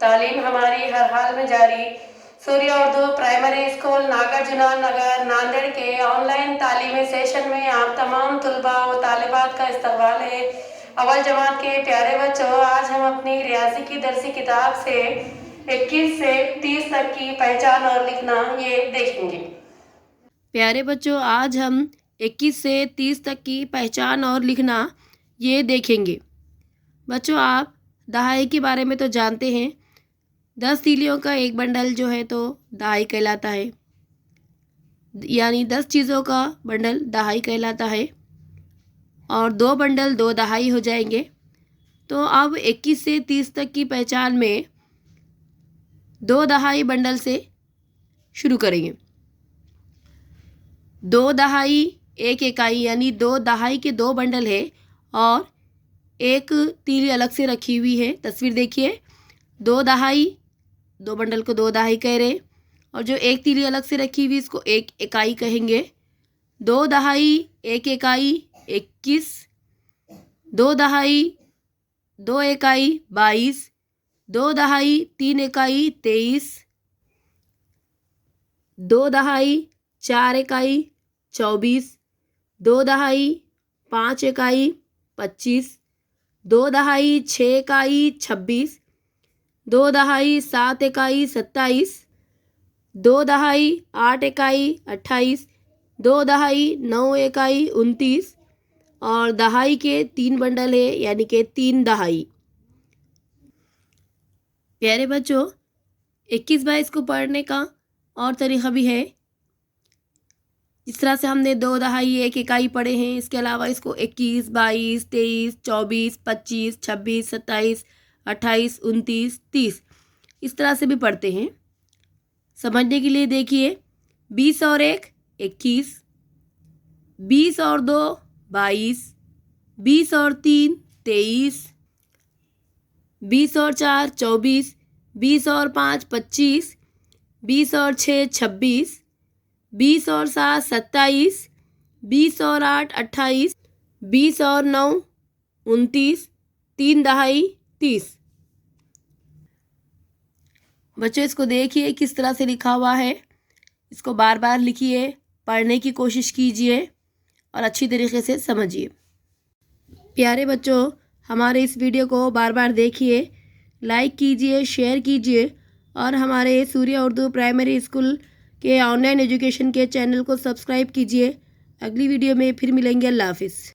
तालीम हमारी हर हाल में जारी। सूर्य उर्दू प्राइमरी स्कूल नागार्जुना नगर नांदेड़ के ऑनलाइन तालीमी सेशन में आप तमाम तलबा व तालिबात का इस्तकबाल है। अव्वल जमात के प्यारे बच्चों, आज हम अपनी रियाजी की दरसी किताब से 21 से 30 तक की पहचान और लिखना ये देखेंगे। प्यारे बच्चों, आज हम 21 से 30 तक की पहचान और लिखना ये देखेंगे। बच्चों, आप दहाई के बारे में तो जानते हैं। 10 तीलियों का एक बंडल जो है तो दहाई कहलाता है, यानी 10 चीज़ों का बंडल दहाई कहलाता है। और 2 बंडल 2 दहाई हो जाएंगे। तो अब 21 से 30 तक की पहचान में 2 दहाई बंडल से शुरू करेंगे। 2 दहाई 1 इकाई, यानी 2 दहाई के 2 बंडल है और एक तीली अलग से रखी हुई है। तस्वीर देखिए, 2 दहाई, 2 बंडल को 2 दहाई कह रहे हैं और जो एक तीली अलग से रखी हुई इसको 1 इकाई कहेंगे। 2 दहाई 1 इकाई 21, 2 दहाई 2 इकाई 22, 2 दहाई 3 इकाई 23, 2 दहाई 4 इकाई 24, 2 दहाई 5 इकाई 25, 2 दहाई 6 इकाई 26, 2 दहाई 7 इकाई 27, 2 दहाई 8 इकाई 28, 2 दहाई 9 इकाई 29 और दहाई के 3 बंडल है, यानी कि 3 दहाई। प्यारे बच्चों, 21-22 को पढ़ने का और तरीक़ा भी है। इस तरह से हमने 2 दहाई 1 इकाई पढ़े हैं, इसके अलावा इसको 21, 22, 23, 24, 25, 26, 27, 28, 29, 30 इस तरह से भी पढ़ते हैं। समझने के लिए देखिए, 20 और 1 21, 20 और 2 22, 20 और 3 23, 20 और 4 24, 20 और 5 25, 20 और 6 26, 20 और 7 27, 20 और 8 28, 20 और 9 29, 3 दहाई 30। बच्चों, इसको देखिए किस तरह से लिखा हुआ है। इसको बार बार लिखिए, पढ़ने की कोशिश कीजिए और अच्छी तरीके से समझिए। प्यारे बच्चों, हमारे इस वीडियो को बार बार देखिए, लाइक कीजिए, शेयर कीजिए और हमारे सूर्य उर्दू प्राइमरी स्कूल के ऑनलाइन एजुकेशन के चैनल को सब्सक्राइब कीजिए। अगली वीडियो में फिर मिलेंगे। अल्लाह हाफिज़।